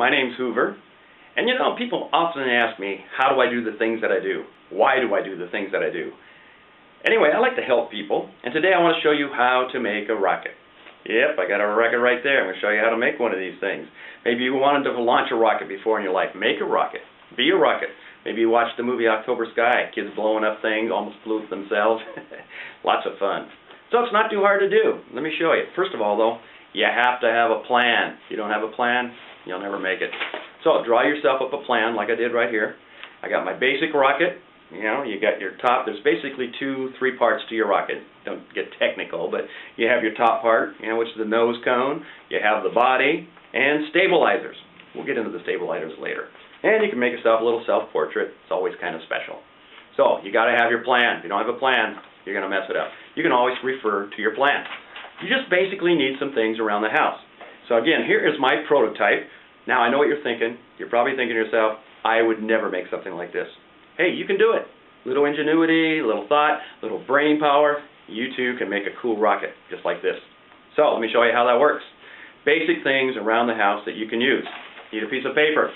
My name's Hoover, and you know, people often ask me, how do I do the things that I do? Why do I do the things that I do? Anyway, I like to help people, and today I want to show you how to make a rocket. Yep, I got a rocket right there. I'm going to show you how to make one of these things. Maybe you wanted to launch a rocket before in your life. Make a rocket. Be a rocket. Maybe you watched the movie October Sky. Kids blowing up things, almost flew themselves. Lots of fun. So it's not too hard to do. Let me show you. First of all, though, you have to have a plan. If you don't have a plan, you'll never make it. So draw yourself up a plan like I did right here. I got my basic rocket. You know, you got your top. There's basically three parts to your rocket. Don't get technical, but you have your top part, you know, which is the nose cone. You have the body and stabilizers. We'll get into the stabilizers later. And you can make yourself a little self-portrait. It's always kind of special. So you got to have your plan. If you don't have a plan, you're going to mess it up. You can always refer to your plan. You just basically need some things around the house. So again, here is my prototype. Now I know what you're thinking. You're probably thinking to yourself, I would never make something like this. Hey, you can do it. Little ingenuity, little thought, little brain power. You too can make a cool rocket just like this. So let me show you how that works. Basic things around the house that you can use. You need a piece of paper.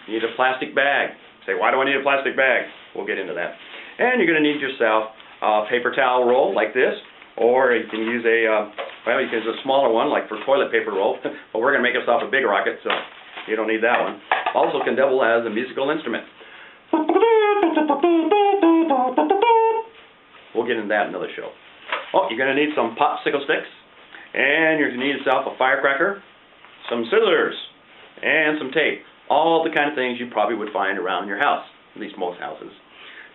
You need a plastic bag. Say, why do I need a plastic bag? We'll get into that. And you're going to need yourself a paper towel roll like this, or you can use well, you can use a smaller one like for toilet paper roll, but we're going to make ourselves a big rocket, so you don't need that one. Also can double as a musical instrument. We'll get into that in another show. Oh, you're going to need some popsicle sticks, and you're going to need yourself a firecracker, some scissors, and some tape. All the kind of things you probably would find around your house, at least most houses.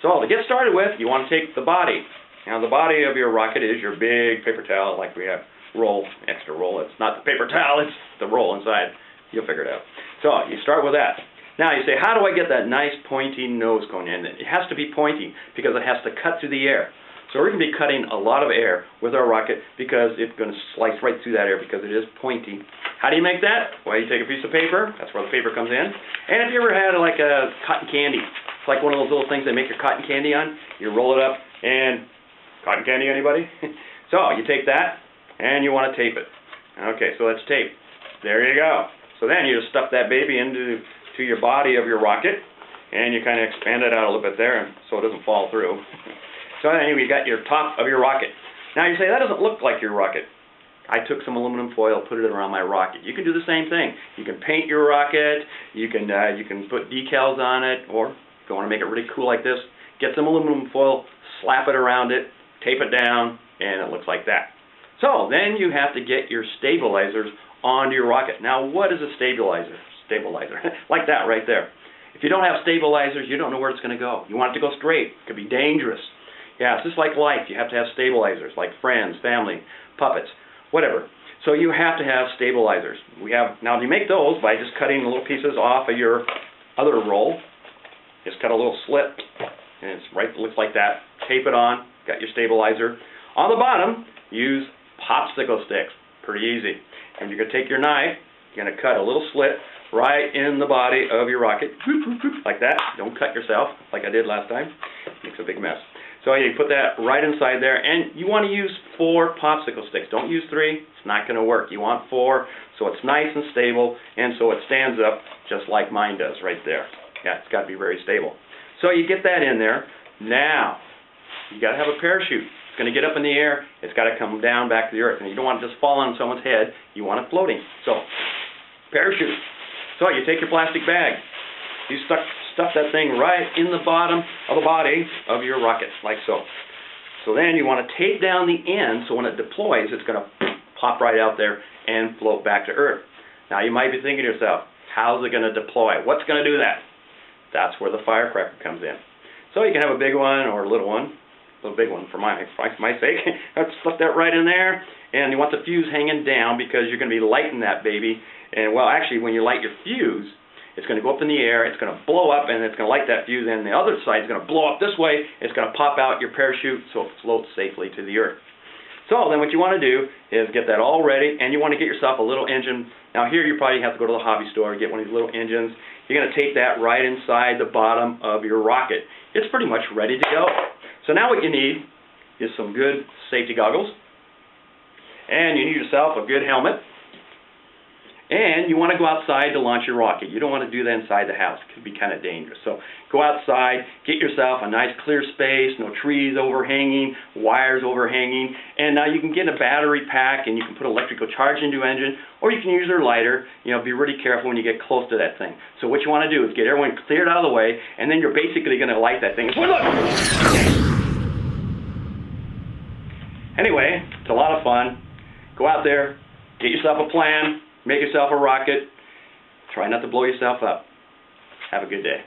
So to get started with, you want to take the body. Now the body of your rocket is your big paper towel, like we have roll, extra roll. It's not the paper towel, it's the roll inside. You'll figure it out. So you start with that. Now you say, how do I get that nice pointy nose cone in? It has to be pointy because it has to cut through the air. So we're going to be cutting a lot of air with our rocket because it's going to slice right through that air because it is pointy. How do you make that? Well, you take a piece of paper. That's where the paper comes in. And if you ever had like a cotton candy, it's like one of those little things they make your cotton candy on. You roll it up and cotton candy, anybody? So you take that and you want to tape it. Okay, so that's tape. There you go. So then you just stuff that baby into your body of your rocket, and you kind of expand it out a little bit there so it doesn't fall through. So anyway, you got your top of your rocket. Now you say, that doesn't look like your rocket. I took some aluminum foil, put it around my rocket. You can do the same thing. You can paint your rocket, you can put decals on it, or if you want to make it really cool like this, get some aluminum foil, slap it around it, tape it down, and it looks like that. So then you have to get your stabilizers onto your rocket. Now what is a stabilizer? Like that right there. If you don't have stabilizers, you don't know where it's going to go. You want it to go straight. It could be dangerous. Yeah, it's just like life. You have to have stabilizers, like friends, family, puppets, whatever. So you have to have stabilizers. Now you make those by just cutting little pieces off of your other roll. Just cut a little slit, and it looks like that. Tape it on. Got your stabilizer. On the bottom, use popsicle sticks. Pretty easy. And you're going to take your knife. You're going to cut a little slit right in the body of your rocket, like that. Don't cut yourself, like I did last time. Makes a big mess. So you put that right inside there, and you want to use 4 popsicle sticks. Don't use 3. It's not going to work. You want 4, so it's nice and stable, and so it stands up just like mine does right there. Yeah, it's got to be very stable. So you get that in there. Now, you got to have a parachute. It's going to get up in the air. It's got to come down back to the earth, and you don't want it to just fall on someone's head. You want it floating. So, parachute. So you take your plastic bag. You stuff that thing right in the bottom of the body of your rocket, like so. So then you want to tape down the end so when it deploys, it's going to pop right out there and float back to Earth. Now you might be thinking to yourself, how's it going to deploy? What's going to do that? That's where the firecracker comes in. So you can have a big one or a little one. A little big one for my sake. Let's stuff that right in there. And you want the fuse hanging down because you're going to be lighting that baby. And well, actually, when you light your fuse, it's going to go up in the air, it's going to blow up, and it's going to light that fuse, and the other side is going to blow up this way. It's going to pop out your parachute so it floats safely to the earth. So then what you want to do is get that all ready, and you want to get yourself a little engine. Now here you probably have to go to the hobby store and get one of these little engines. You're going to tape that right inside the bottom of your rocket. It's pretty much ready to go. So now what you need is some good safety goggles, and you need yourself a good helmet. And you want to go outside to launch your rocket. You don't want to do that inside the house. It could be kind of dangerous. So go outside, get yourself a nice clear space, no trees overhanging, wires overhanging, and now you can get a battery pack and you can put electrical charge into your engine, or you can use your lighter. You know, be really careful when you get close to that thing. So what you want to do is get everyone cleared out of the way, and then you're basically going to light that thing. Look! Anyway, it's a lot of fun. Go out there, get yourself a plan, make yourself a rocket. Try not to blow yourself up. Have a good day.